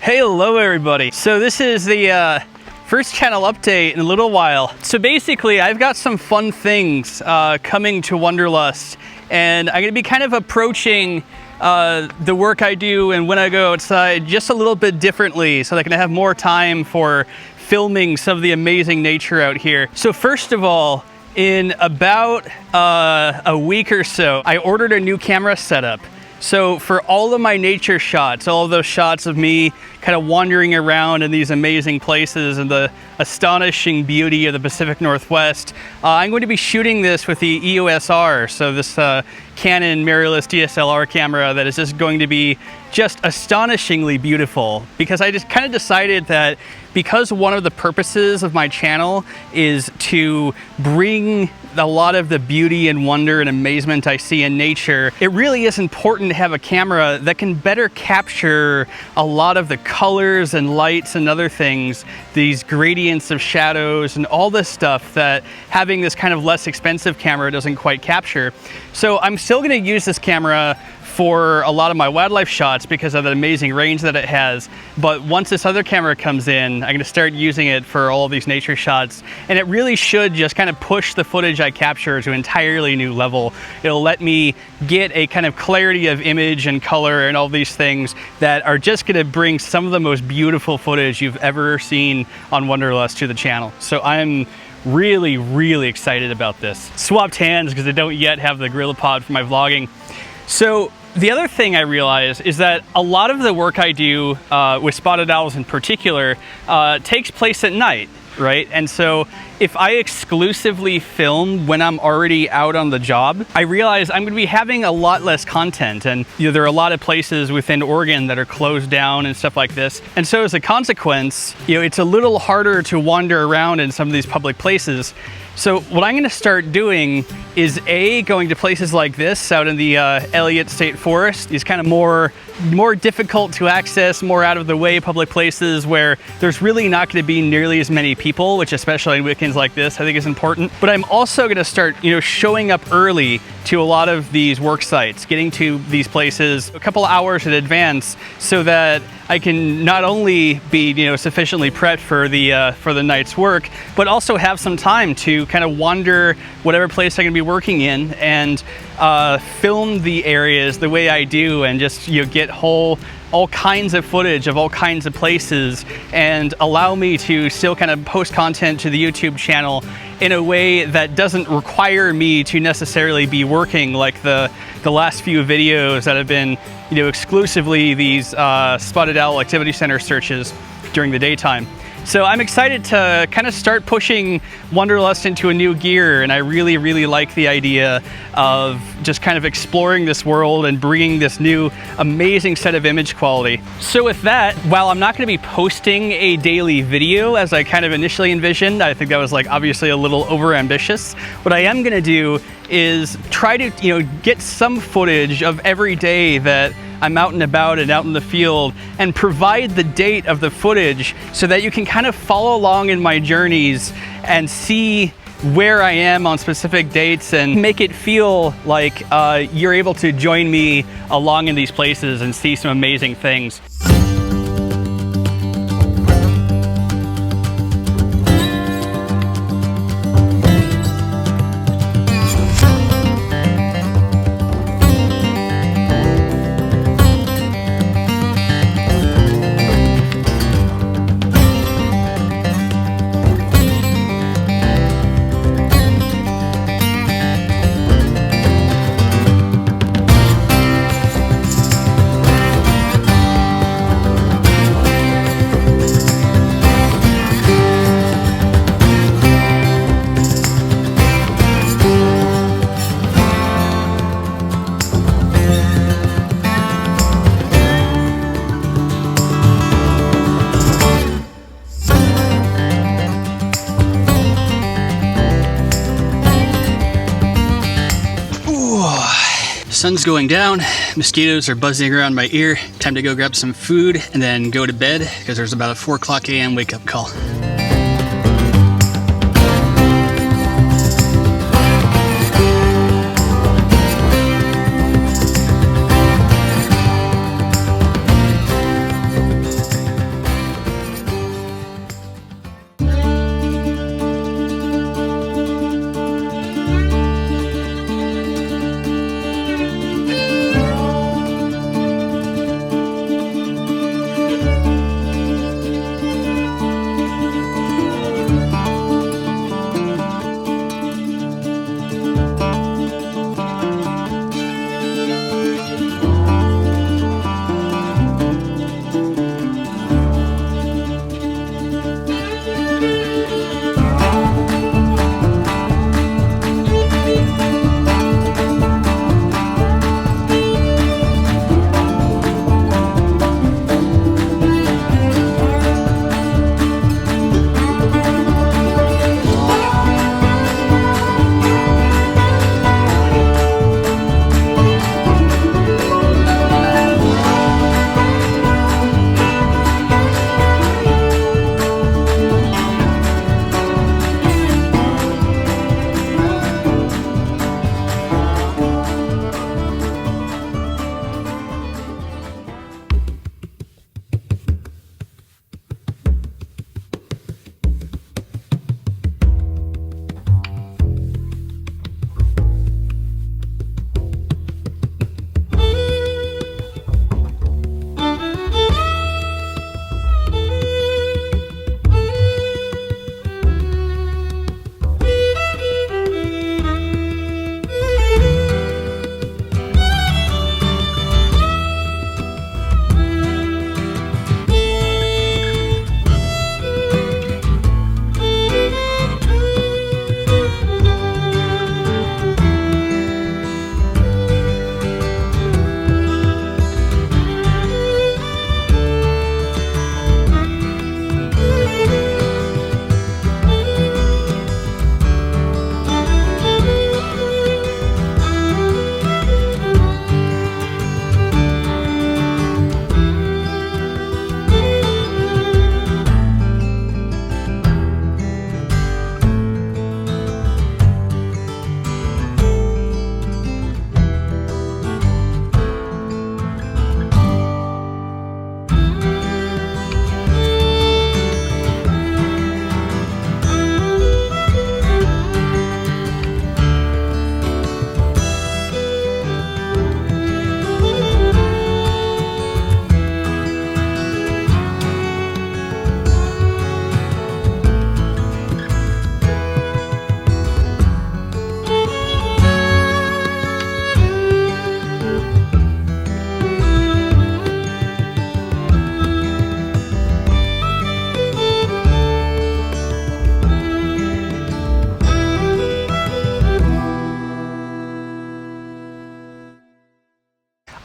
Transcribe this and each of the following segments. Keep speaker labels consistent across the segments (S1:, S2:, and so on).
S1: Hello everybody. So this is the first channel update in a little while. So basically I've got some fun things coming to Wonderlust, and I'm gonna be kind of approaching the work I do and when I go outside just a little bit differently so that I can have more time for filming some of the amazing nature out here. So first of all, in about a week or so, I ordered a new camera setup. So for all of my nature shots, all of those shots of me kind of wandering around in these amazing places and the astonishing beauty of the Pacific Northwest, I'm going to be shooting this with the EOS R. So this Canon mirrorless DSLR camera that is just going to be just astonishingly beautiful, because I just kind of decided that because one of the purposes of my channel is to bring a lot of the beauty and wonder and amazement I see in nature, it really is important to have a camera that can better capture a lot of the colors and lights and other things, these gradients of shadows and all this stuff that having this kind of less expensive camera doesn't quite capture. So I'm still going to use this camera for a lot of my wildlife shots because of the amazing range that it has. But once this other camera comes in, I'm gonna start using it for all of these nature shots. And it really should just kind of push the footage I capture to an entirely new level. It'll let me get a kind of clarity of image and color and all these things that are just gonna bring some of the most beautiful footage you've ever seen on Wonderlust to the channel. So I'm really excited about this. Swapped hands because I don't yet have the GorillaPod for my vlogging. So the other thing I realize is that a lot of the work I do with spotted owls in particular takes place at night, right? And so if I exclusively film when I'm already out on the job, I realize I'm gonna be having a lot less content. And you know, there are a lot of places within Oregon that are closed down and stuff like this. And so as a consequence, you know, it's a little harder to wander around in some of these public places. So what I'm gonna start doing is going to places like this out in the Elliott State Forest, these kind of more difficult to access, more out of the way public places where there's really not gonna be nearly as many people, which especially in weekends like this, I think is important. But I'm also gonna start, you know, showing up early to a lot of these work sites, getting to these places a couple hours in advance so that I can not only be, you know, sufficiently prepped for the night's work, but also have some time to kind of wander whatever place I'm gonna be working in and film the areas the way I do, and just, you know, get all kinds of footage of all kinds of places, and allow me to still kind of post content to the YouTube channel in a way that doesn't require me to necessarily be working like the last few videos that have been, you know, exclusively these spotted owl activity center searches during the daytime. So I'm excited to kind of start pushing Wonderlust into a new gear, and I really like the idea of just kind of exploring this world and bringing this new amazing set of image quality. So with that, while I'm not going to be posting a daily video as I kind of initially envisioned, I think that was like obviously a little overambitious, what I am going to do is try to, you know, get some footage of every day that I'm out and about and out in the field, and provide the date of the footage so that you can kind of follow along in my journeys and see where I am on specific dates, and make it feel like you're able to join me along in these places and see some amazing things. Sun's going down, mosquitoes are buzzing around my ear. Time to go grab some food and then go to bed because there's about a 4:00 a.m. wake up call.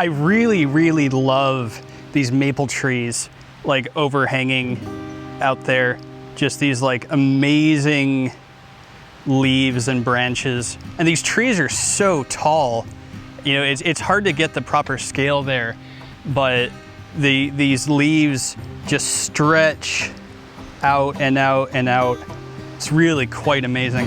S1: I really, really love these maple trees like overhanging out there. Just these like amazing leaves and branches. And these trees are so tall. You know, it's hard to get the proper scale there, but these leaves just stretch out and out and out. It's really quite amazing.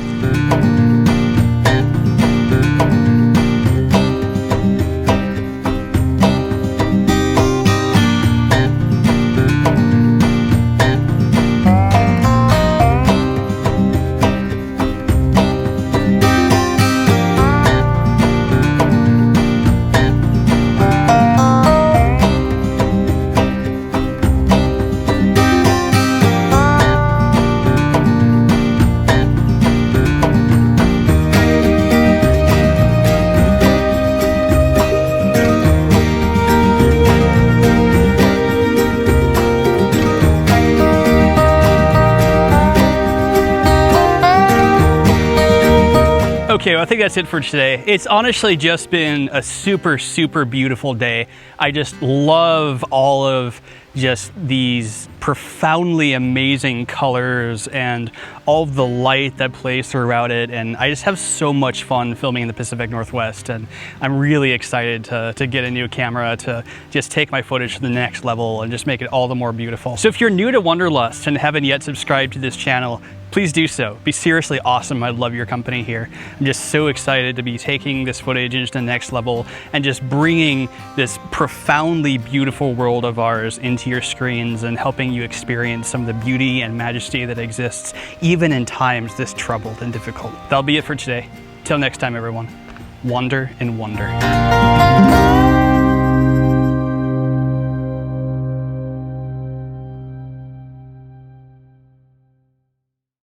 S1: Okay, well, I think that's it for today. It's honestly just been a super, super beautiful day. I just love all of just these profoundly amazing colors and all of the light that plays throughout it. And I just have so much fun filming in the Pacific Northwest. And I'm really excited to get a new camera to just take my footage to the next level and just make it all the more beautiful. So if you're new to Wonderlust and haven't yet subscribed to this channel, please do so. It'd be seriously awesome. I love your company here. I'm just so excited to be taking this footage into the next level and just bringing this profoundly beautiful world of ours into your screens and helping you experience some of the beauty and majesty that exists even in times this troubled and difficult. That'll be it for today. Till next time, everyone. Wander and wonder.